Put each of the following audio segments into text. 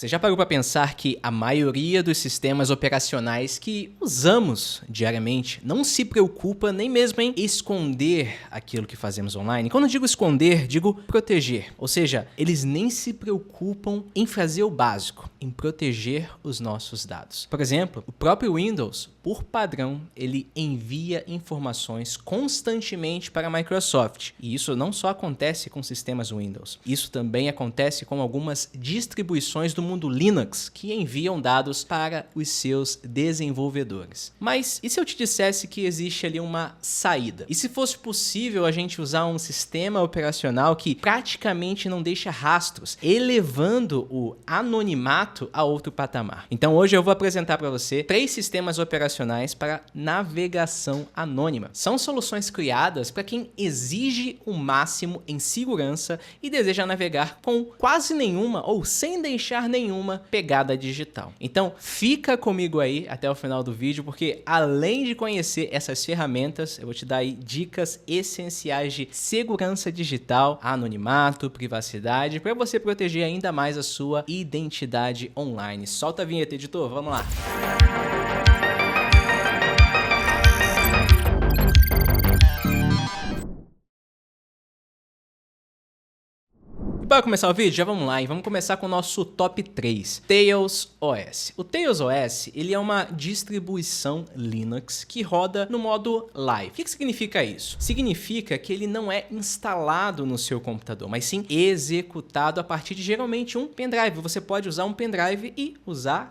Você já parou para pensar que a maioria dos sistemas operacionais que usamos diariamente não se preocupa nem mesmo em esconder aquilo que fazemos online? Quando eu digo esconder, digo proteger. Ou seja, eles nem se preocupam em fazer o básico, em proteger os nossos dados. Por exemplo, o próprio Windows, por padrão, ele envia informações constantemente para a Microsoft. E isso não só acontece com sistemas Windows. Isso também acontece com algumas distribuições do mundo Linux que enviam dados para os seus desenvolvedores. Mas e se eu te dissesse que existe ali uma saída? E se fosse possível a gente usar um sistema operacional que praticamente não deixa rastros, elevando o anonimato a outro patamar? Então hoje eu vou apresentar para você 3 sistemas operacionais para navegação anônima. São soluções criadas para quem exige o máximo em segurança e deseja navegar com quase nenhuma ou sem deixar nenhuma pegada digital. Então fica comigo aí até o final do vídeo, porque além de conhecer essas ferramentas, eu vou te dar aí dicas essenciais de segurança digital, anonimato, privacidade, para você proteger ainda mais a sua identidade online. Solta a vinheta, editor, vamos lá! Para começar o vídeo, já vamos lá e vamos começar com o nosso top 3, Tails OS. O Tails OS, ele é uma distribuição Linux que roda no modo live. O que significa isso? Significa que ele não é instalado no seu computador, mas sim executado a partir de geralmente um pendrive. Você pode usar um pendrive e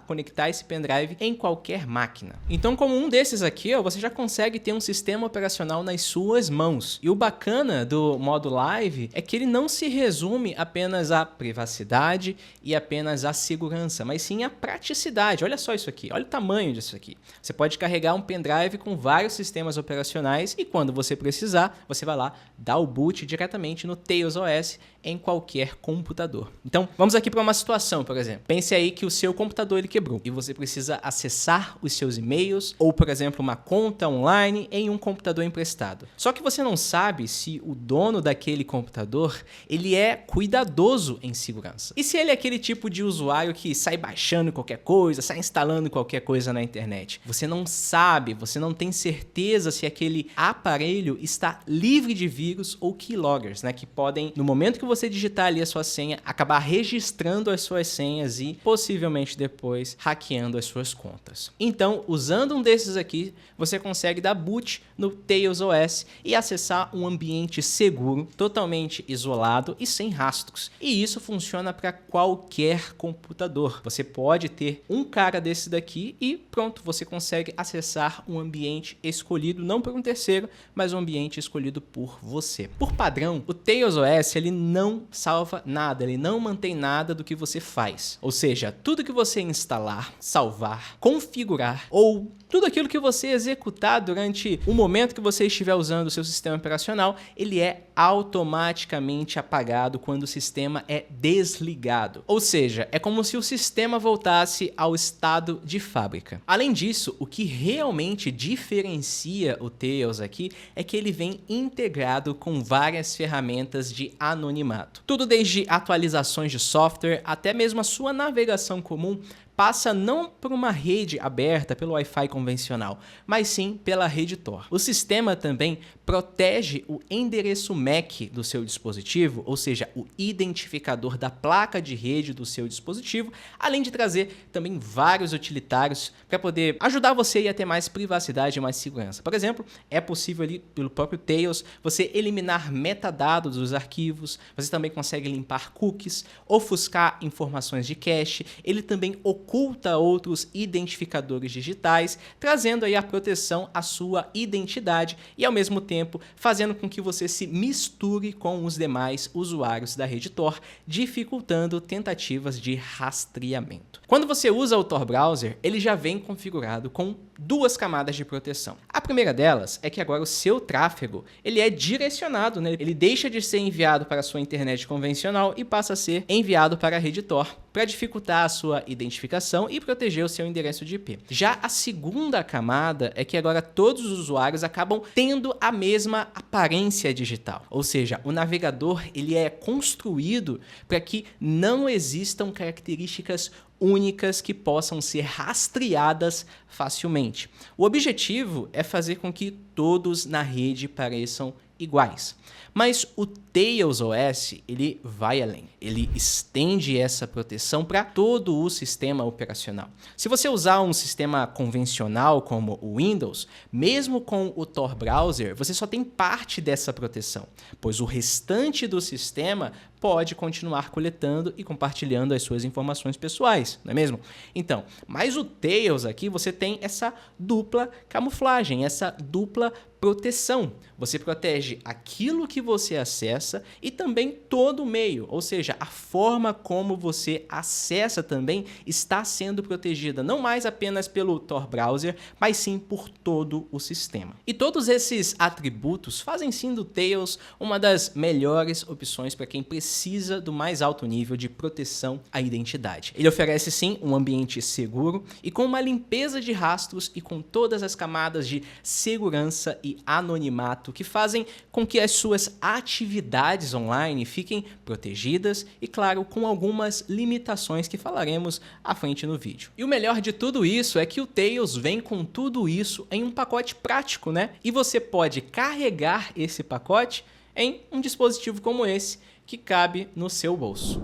conectar esse pendrive em qualquer máquina. Então, como um desses aqui, ó, você já consegue ter um sistema operacional nas suas mãos. E o bacana do modo live é que ele não se resume apenas a privacidade e apenas a segurança, mas sim a praticidade. Olha só isso aqui, olha o tamanho disso aqui. Você pode carregar um pendrive com vários sistemas operacionais e quando você precisar, você vai lá, dá o boot diretamente no Tails OS em qualquer computador. Então, vamos aqui para uma situação, por exemplo. Pense aí que o seu computador ele quebrou e você precisa acessar os seus e-mails ou, por exemplo, uma conta online em um computador emprestado. Só que você não sabe se o dono daquele computador, ele é cuidadoso em segurança. E se ele é aquele tipo de usuário que sai baixando qualquer coisa, sai instalando qualquer coisa na internet? Você não sabe, você não tem certeza se aquele aparelho está livre de vírus ou keyloggers, né, que podem, no momento que você digitar ali a sua senha, acabar registrando as suas senhas e possivelmente depois hackeando as suas contas. Então, usando um desses aqui, você consegue dar boot no Tails OS e acessar um ambiente seguro, totalmente isolado e sem rastros. E isso funciona para qualquer computador. Você pode ter um cara desse daqui e pronto, você consegue acessar um ambiente escolhido, não por um terceiro, mas um ambiente escolhido por você. Por padrão, o Tails OS ele não salva nada, ele não mantém nada do que você faz. Ou seja, tudo que você instalar, salvar, configurar ou tudo aquilo que você executar durante o momento que você estiver usando o seu sistema operacional, ele é automaticamente apagado quando o sistema é desligado. Ou seja, é como se o sistema voltasse ao estado de fábrica. Além disso, o que realmente diferencia o Tails aqui é que ele vem integrado com várias ferramentas de anonimato. Tudo desde atualizações de software até mesmo a sua navegação comum passa não por uma rede aberta pelo Wi-Fi convencional, mas sim pela rede Tor. O sistema também protege o endereço MAC do seu dispositivo, ou seja, o identificador da placa de rede do seu dispositivo, além de trazer também vários utilitários para poder ajudar você a ter mais privacidade e mais segurança. Por exemplo, é possível ali pelo próprio Tails você eliminar metadados dos arquivos, você também consegue limpar cookies, ofuscar informações de cache, ele também oculta outros identificadores digitais, trazendo aí a proteção à sua identidade e ao mesmo tempo fazendo com que você se misture com os demais usuários da rede Tor, dificultando tentativas de rastreamento. Quando você usa o Tor Browser, ele já vem configurado com 2 camadas de proteção. A primeira delas é que agora o seu tráfego ele é direcionado, né? Ele deixa de ser enviado para a sua internet convencional e passa a ser enviado para a rede Tor. para dificultar a sua identificação e proteger o seu endereço de IP. Já a segunda camada é que agora todos os usuários acabam tendo a mesma aparência digital, ou seja, o navegador ele é construído para que não existam características únicas que possam ser rastreadas facilmente. O objetivo é fazer com que todos na rede pareçam iguais. Mas o Tails OS, ele vai além. Ele estende essa proteção para todo o sistema operacional. Se você usar um sistema convencional como o Windows, mesmo com o Tor Browser, você só tem parte dessa proteção, pois o restante do sistema pode continuar coletando e compartilhando as suas informações pessoais, não é mesmo? Então, mas o Tails aqui, você tem essa dupla camuflagem, essa dupla proteção. Você protege aquilo que você acessa e também todo o meio, ou seja, a forma como você acessa também está sendo protegida, não mais apenas pelo Tor Browser, mas sim por todo o sistema. E todos esses atributos fazem sim do Tails uma das melhores opções para quem precisa do mais alto nível de proteção à identidade. Ele oferece sim um ambiente seguro e com uma limpeza de rastros e com todas as camadas de segurança e anonimato que fazem com que as suas atividades online fiquem protegidas e, claro, com algumas limitações que falaremos à frente no vídeo. E o melhor de tudo isso é que o Tails vem com tudo isso em um pacote prático, né? E você pode carregar esse pacote em um dispositivo como esse, que cabe no seu bolso.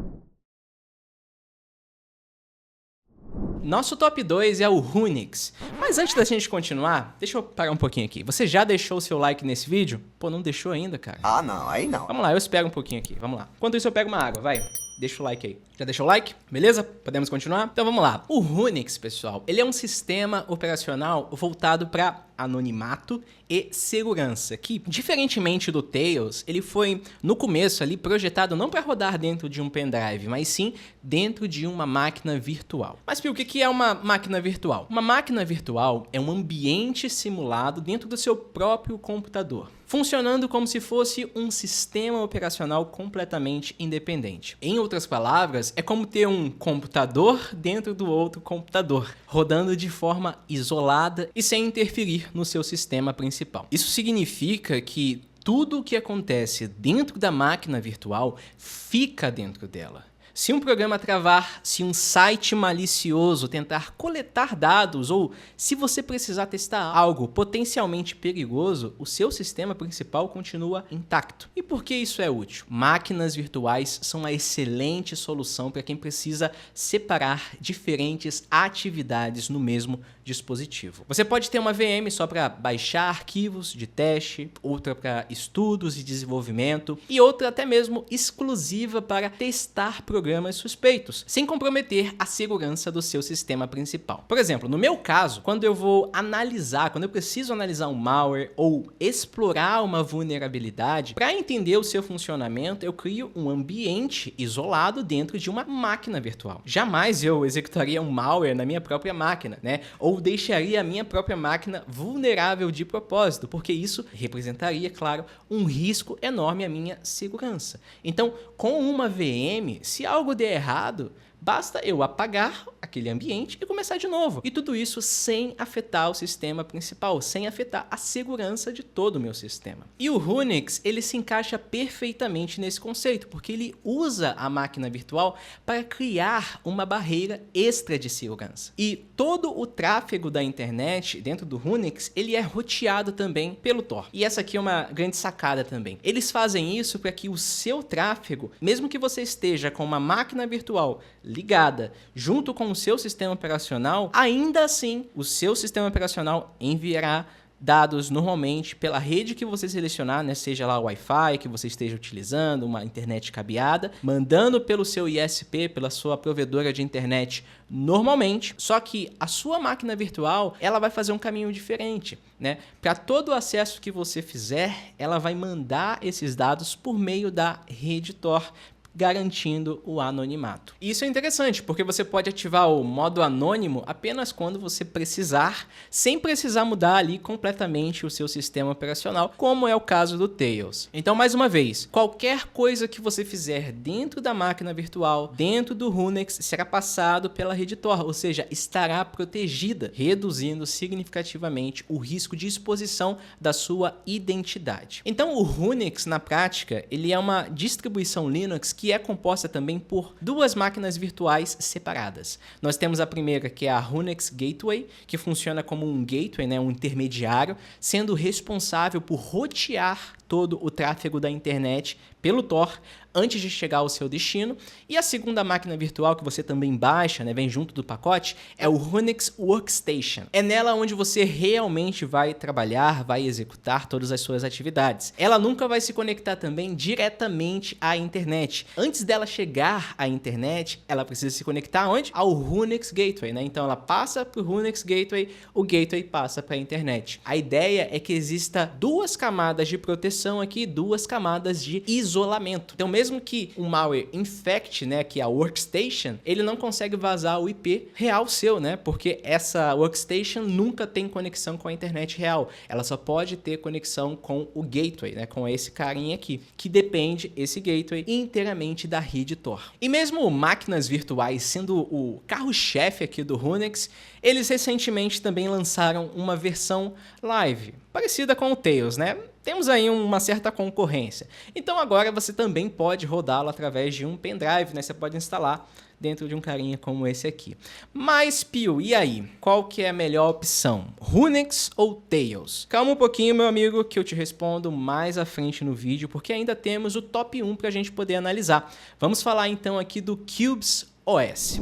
Nosso top 2 é o Runix. Mas antes da gente continuar, deixa eu parar um pouquinho aqui. Você já deixou o seu like nesse vídeo? Pô, não deixou ainda, cara? Ah, não, aí não. Vamos lá, eu espero um pouquinho aqui, vamos lá. Enquanto isso eu pego uma água, vai. Deixa o like aí. Já deixou o like? Beleza? Podemos continuar? Então vamos lá. O Runix, pessoal, ele é um sistema operacional voltado para anonimato e segurança, que, diferentemente do Tails, ele foi, no começo ali, projetado não para rodar dentro de um pendrive, mas sim dentro de uma máquina virtual. Mas, Pio, o que é uma máquina virtual? Uma máquina virtual é um ambiente simulado dentro do seu próprio computador, funcionando como se fosse um sistema operacional completamente independente. Em outras palavras, é como ter um computador dentro do outro computador, rodando de forma isolada e sem interferir no seu sistema principal. Isso significa que tudo o que acontece dentro da máquina virtual fica dentro dela. Se um programa travar, se um site malicioso tentar coletar dados ou se você precisar testar algo potencialmente perigoso, o seu sistema principal continua intacto. E por que isso é útil? Máquinas virtuais são uma excelente solução para quem precisa separar diferentes atividades no mesmo dispositivo. Você pode ter uma VM só para baixar arquivos de teste, outra para estudos e desenvolvimento e outra até mesmo exclusiva para testar programas suspeitos, sem comprometer a segurança do seu sistema principal. Por exemplo, no meu caso, quando eu preciso analisar um malware ou explorar uma vulnerabilidade, para entender o seu funcionamento, eu crio um ambiente isolado dentro de uma máquina virtual. Jamais eu executaria um malware na minha própria máquina, né? Ou deixaria a minha própria máquina vulnerável de propósito, porque isso representaria, claro, um risco enorme à minha segurança. Então, com uma VM, se algo der errado, basta eu apagar aquele ambiente e começar de novo. E tudo isso sem afetar o sistema principal, sem afetar a segurança de todo o meu sistema. E o Runix, ele se encaixa perfeitamente nesse conceito, porque ele usa a máquina virtual para criar uma barreira extra de segurança. E todo o tráfego da internet dentro do Runix, ele é roteado também pelo Tor. E essa aqui é uma grande sacada também. Eles fazem isso para que o seu tráfego, mesmo que você esteja com uma máquina virtual ligada junto com o seu sistema operacional, ainda assim o seu sistema operacional enviará dados normalmente pela rede que você selecionar, né? Seja lá o Wi-Fi que você esteja utilizando, uma internet cabeada, mandando pelo seu ISP, pela sua provedora de internet normalmente, só que a sua máquina virtual, ela vai fazer um caminho diferente, né? Para todo o acesso que você fizer, ela vai mandar esses dados por meio da rede Tor, garantindo o anonimato. Isso é interessante, porque você pode ativar o modo anônimo apenas quando você precisar, sem precisar mudar ali completamente o seu sistema operacional, como é o caso do Tails. Então, mais uma vez, qualquer coisa que você fizer dentro da máquina virtual, dentro do Runix, será passado pela rede Tor, ou seja, estará protegida, reduzindo significativamente o risco de exposição da sua identidade. Então, o Runix, na prática, ele é uma distribuição Linux que é composta também por duas máquinas virtuais separadas. Nós temos a primeira, que é a Runix Gateway, que funciona como um gateway, né, um intermediário, sendo responsável por rotear todo o tráfego da internet pelo Tor antes de chegar ao seu destino. E a segunda máquina virtual que você também baixa, né, vem junto do pacote, é o Runix Workstation. É nela onde você realmente vai trabalhar, vai executar todas as suas atividades. Ela nunca vai se conectar também diretamente à internet. Antes dela chegar à internet, ela precisa se conectar onde? Ao Runix Gateway, né? Então ela passa para o Runix Gateway, o Gateway passa para a internet. A ideia é que exista duas camadas de proteção aqui, duas camadas de isolamento. Então, mesmo que um malware infecte, né, que é a Workstation, ele não consegue vazar o IP real seu, né? Porque essa Workstation nunca tem conexão com a internet real. Ela só pode ter conexão com o Gateway, né, com esse carinha aqui, que depende, esse Gateway, inteiramente da rede Tor. E mesmo máquinas virtuais sendo o carro-chefe aqui do Runix, eles recentemente também lançaram uma versão live, parecida com o Tails, né? Temos aí uma certa concorrência. Então agora você também pode rodá-lo através de um pendrive, né? Você pode instalar dentro de um carinha como esse aqui. Mas, Pio, e aí? Qual que é a melhor opção? Runix ou Tails? Calma um pouquinho, meu amigo, que eu te respondo mais à frente no vídeo, porque ainda temos o top 1 para a gente poder analisar. Vamos falar então aqui do Qubes OS.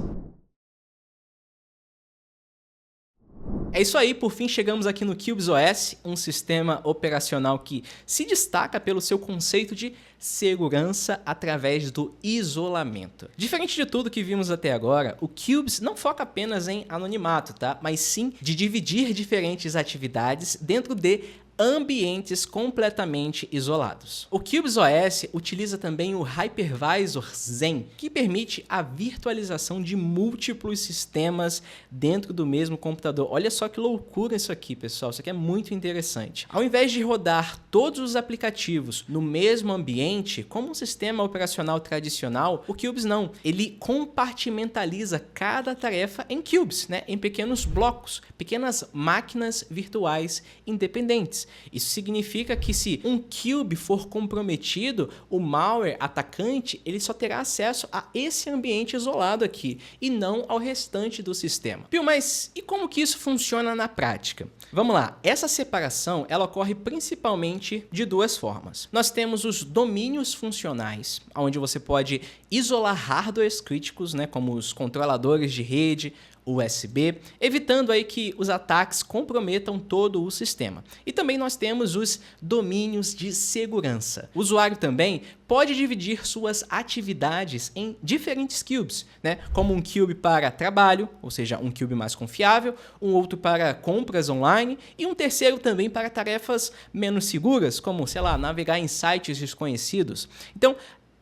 É isso aí, por fim chegamos aqui no Qubes OS, um sistema operacional que se destaca pelo seu conceito de segurança através do isolamento. Diferente de tudo que vimos até agora, o Qubes não foca apenas em anonimato, tá? Mas sim de dividir diferentes atividades dentro de ambientes completamente isolados. O Qubes OS utiliza também o Hypervisor Zen, que permite a virtualização de múltiplos sistemas dentro do mesmo computador. Olha só que loucura isso aqui, pessoal. Isso aqui é muito interessante. Ao invés de rodar todos os aplicativos no mesmo ambiente, como um sistema operacional tradicional, o Qubes não. Ele compartimentaliza cada tarefa em cubes, né? Em pequenos blocos, pequenas máquinas virtuais independentes. Isso significa que se um cube for comprometido, o malware atacante ele só terá acesso a esse ambiente isolado aqui e não ao restante do sistema. Pio, mas e como que isso funciona na prática? Vamos lá, essa separação ela ocorre principalmente de duas formas. Nós temos os domínios funcionais, onde você pode isolar hardwares críticos, né, como os controladores de rede, USB, evitando aí que os ataques comprometam todo o sistema. E também nós temos os domínios de segurança. O usuário também pode dividir suas atividades em diferentes cubes, né? Como um cube para trabalho, ou seja, um cube mais confiável, um outro para compras online e um terceiro também para tarefas menos seguras, como, sei lá, navegar em sites desconhecidos. Então,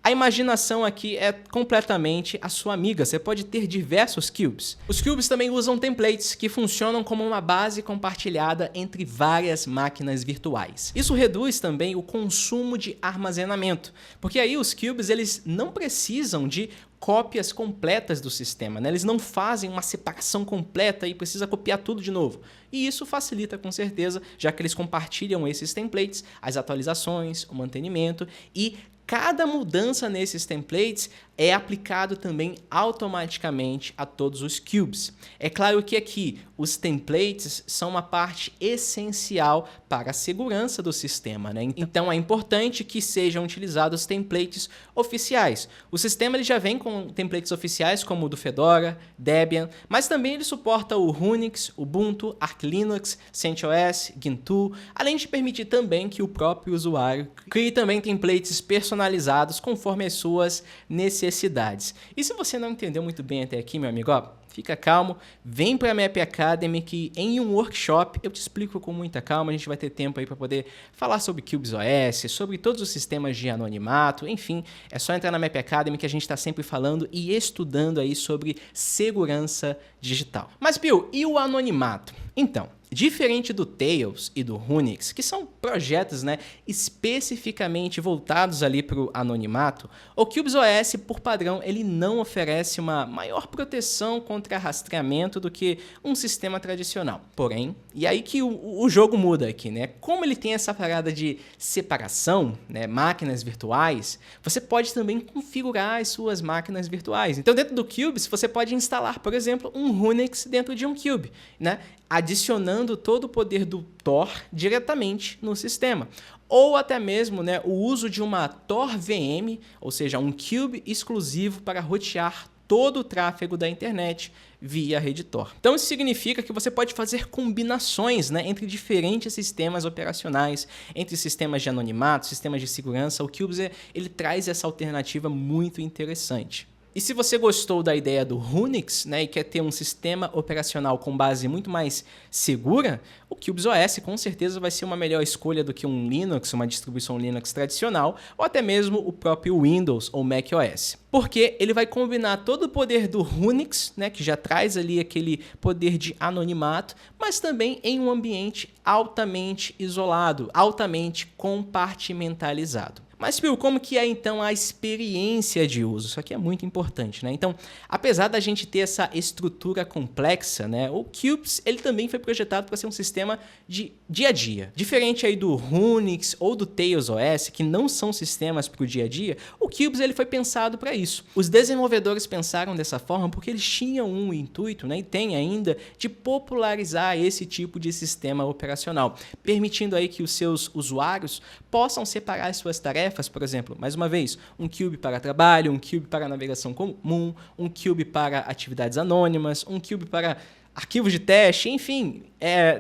a imaginação aqui é completamente a sua amiga, você pode ter diversos cubes. Os cubes também usam templates que funcionam como uma base compartilhada entre várias máquinas virtuais. Isso reduz também o consumo de armazenamento, porque aí os cubes eles não precisam de cópias completas do sistema, né? Eles não fazem uma separação completa e precisa copiar tudo de novo. E isso facilita com certeza, já que eles compartilham esses templates, as atualizações, o mantenimento e cada mudança nesses templates é aplicado também automaticamente a todos os cubes. É claro que aqui os templates são uma parte essencial para a segurança do sistema, né? Então é importante que sejam utilizados templates oficiais. O sistema ele já vem com templates oficiais como o do Fedora, Debian, mas também ele suporta o Unix, Ubuntu, Arch Linux, CentOS, Gentoo, além de permitir também que o próprio usuário crie também templates personalizados personalizados conforme as suas necessidades. E se você não entendeu muito bem até aqui, meu amigo, ó, fica calmo, vem para a Map Academy que em um workshop eu te explico com muita calma, a gente vai ter tempo aí para poder falar sobre CubesOS, sobre todos os sistemas de anonimato, enfim, é só entrar na Map Academy que a gente está sempre falando e estudando aí sobre segurança digital. Mas, Bill, e o anonimato? Então, diferente do Tails e do Runix, que são projetos, né, especificamente voltados ali para o anonimato, o CubesOS, por padrão, ele não oferece uma maior proteção contra rastreamento do que um sistema tradicional. Porém, e aí que o jogo muda aqui, né? Como ele tem essa parada de separação, né, máquinas virtuais, você pode também configurar as suas máquinas virtuais. Então, dentro do Cubes, você pode instalar, por exemplo, um Runix dentro de um Cube, né? Adicionando todo o poder do Tor diretamente no sistema. Ou até mesmo, né, o uso de uma Tor VM, ou seja, um Cube exclusivo para rotear todo o tráfego da internet via rede Tor. Então isso significa que você pode fazer combinações, né, entre diferentes sistemas operacionais, entre sistemas de anonimato, sistemas de segurança. O Cubes ele traz essa alternativa muito interessante. E se você gostou da ideia do Runix, né, e quer ter um sistema operacional com base muito mais segura, o CubesOS com certeza vai ser uma melhor escolha do que um Linux, uma distribuição Linux tradicional, ou até mesmo o próprio Windows ou macOS. Porque ele vai combinar todo o poder do Runix, né, que já traz ali aquele poder de anonimato, mas também em um ambiente altamente isolado, altamente compartimentalizado. Mas, Bill, como que é então a experiência de uso? Isso aqui é muito importante, né? Então, apesar da gente ter essa estrutura complexa, né, o Cubes ele também foi projetado para ser um sistema de dia a dia. Diferente aí do Runix ou do TailsOS, que não são sistemas para o dia a dia, o Cubes ele foi pensado para isso. Os desenvolvedores pensaram dessa forma porque eles tinham um intuito, né, e tem ainda, de popularizar esse tipo de sistema operacional, permitindo aí que os seus usuários possam separar as suas tarefas, por exemplo, mais uma vez, um Cube para trabalho, um Cube para navegação comum, um Cube para atividades anônimas, um Cube para arquivos de teste, enfim,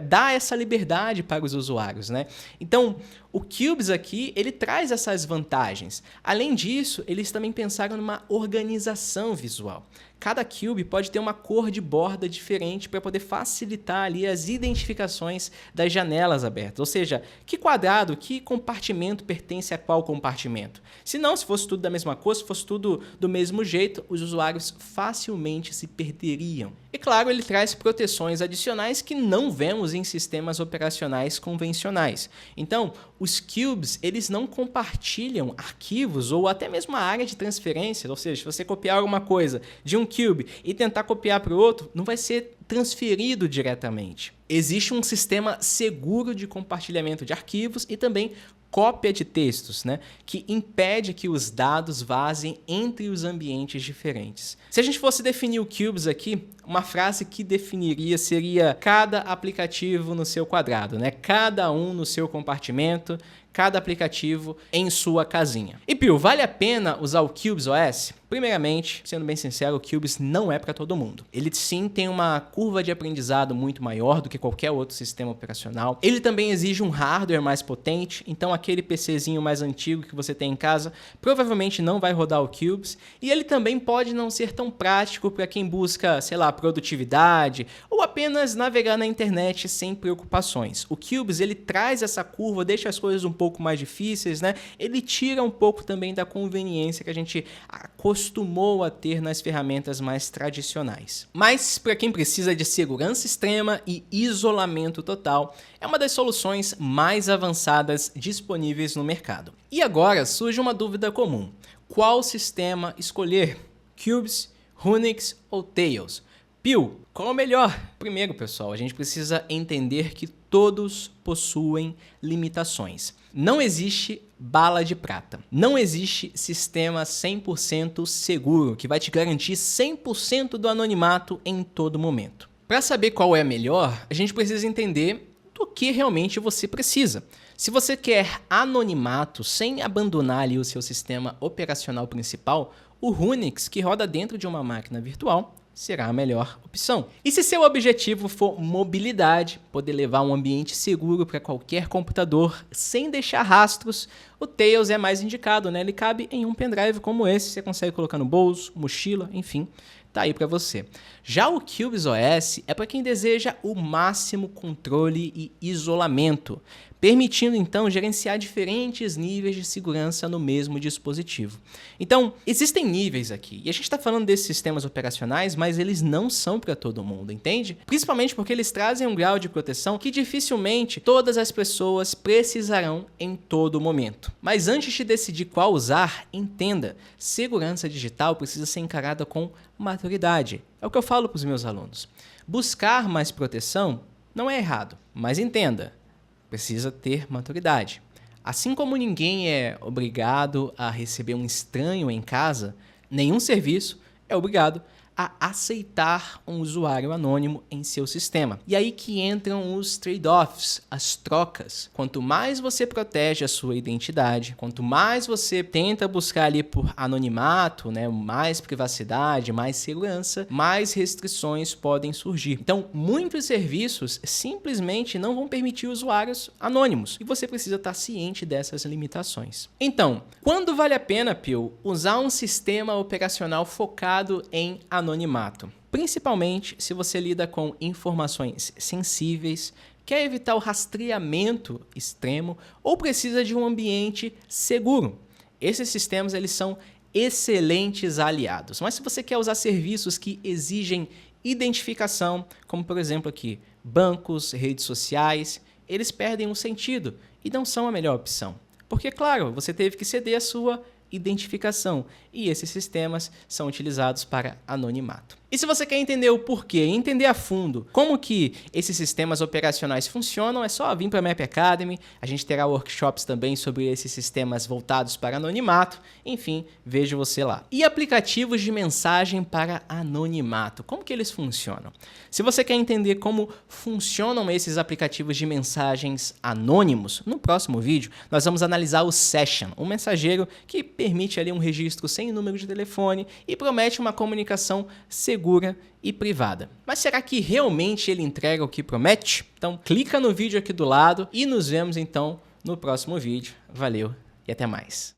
dá essa liberdade para os usuários, né? Então, o Cubes aqui, ele traz essas vantagens. Além disso, eles também pensaram numa organização visual. Cada Cube pode ter uma cor de borda diferente para poder facilitar ali as identificações das janelas abertas. Ou seja, que quadrado, que compartimento pertence a qual compartimento. Se não, se fosse tudo da mesma cor, se fosse tudo do mesmo jeito, os usuários facilmente se perderiam. E claro, ele traz proteções adicionais que não vemos em sistemas operacionais convencionais. Então, os Cubes, eles não compartilham arquivos ou até mesmo a área de transferência, ou seja, se você copiar alguma coisa de um Cube e tentar copiar para o outro, não vai ser transferido diretamente. Existe um sistema seguro de compartilhamento de arquivos e também cópia de textos, né, que impede que os dados vazem entre os ambientes diferentes. Se a gente fosse definir o Cubes aqui, uma frase que definiria seria cada aplicativo no seu quadrado, né? Cada um no seu compartimento, cada aplicativo em sua casinha. E, Pio, vale a pena usar o CubesOS? Primeiramente, sendo bem sincero, o Cubes não é para todo mundo. Ele sim tem uma curva de aprendizado muito maior do que qualquer outro sistema operacional. Ele também exige um hardware mais potente, então aquele PCzinho mais antigo que você tem em casa provavelmente não vai rodar o Cubes. E ele também pode não ser tão prático para quem busca, sei lá, produtividade ou apenas navegar na internet sem preocupações. O Cubes, ele traz essa curva, deixa as coisas um pouco mais difíceis, né? Ele tira um pouco também da conveniência que a gente acostumou a ter nas ferramentas mais tradicionais. Mas para quem precisa de segurança extrema e isolamento total, é uma das soluções mais avançadas disponíveis no mercado. E agora surge uma dúvida comum: qual sistema escolher? Cubes, Runix ou Tails? Pio, qual é o melhor? Primeiro, pessoal, a gente precisa entender que todos possuem limitações. Não existe bala de prata. Não existe sistema 100% seguro que vai te garantir 100% do anonimato em todo momento. Para saber qual é a melhor, a gente precisa entender do que realmente você precisa. Se você quer anonimato sem abandonar ali o seu sistema operacional principal, o Runix, que roda dentro de uma máquina virtual, será a melhor opção. E se seu objetivo for mobilidade, poder levar um ambiente seguro para qualquer computador sem deixar rastros, o Tails é mais indicado, né? Ele cabe em um pendrive como esse, você consegue colocar no bolso, mochila, enfim, tá aí para você. Já o CubesOS é para quem deseja o máximo controle e isolamento, permitindo então gerenciar diferentes níveis de segurança no mesmo dispositivo. Então, existem níveis aqui, e a gente está falando desses sistemas operacionais, mas eles não são para todo mundo, entende? Principalmente porque eles trazem um grau de proteção que dificilmente todas as pessoas precisarão em todo momento. Mas antes de decidir qual usar, entenda, segurança digital precisa ser encarada com maturidade. É o que eu falo para os meus alunos. Buscar mais proteção não é errado, mas entenda, precisa ter maturidade. Assim como ninguém é obrigado a receber um estranho em casa, nenhum serviço é obrigado a aceitar um usuário anônimo em seu sistema. E aí que entram os trade-offs, as trocas. Quanto mais você protege a sua identidade, quanto mais você tenta buscar ali por anonimato, né, mais privacidade, mais segurança, mais restrições podem surgir. Então, muitos serviços simplesmente não vão permitir usuários anônimos e você precisa estar ciente dessas limitações. Então, quando vale a pena, Pio, usar um sistema operacional focado em anonimato? Principalmente se você lida com informações sensíveis, quer evitar o rastreamento extremo ou precisa de um ambiente seguro. Esses sistemas eles são excelentes aliados, mas se você quer usar serviços que exigem identificação, como por exemplo aqui, bancos, redes sociais, eles perdem o sentido e não são a melhor opção. Porque, claro, você teve que ceder a sua identificação e esses sistemas são utilizados para anonimato. E se você quer entender o porquê, entender a fundo como que esses sistemas operacionais funcionam, é só vir para a Map Academy, a gente terá workshops também sobre esses sistemas voltados para anonimato, enfim, vejo você lá. E aplicativos de mensagem para anonimato, como que eles funcionam? Se você quer entender como funcionam esses aplicativos de mensagens anônimos, no próximo vídeo nós vamos analisar o Session, um mensageiro que permite ali um registro sem número de telefone e promete uma comunicação segura e privada. Mas será que realmente ele entrega o que promete? Então clica no vídeo aqui do lado e nos vemos então no próximo vídeo. Valeu e até mais.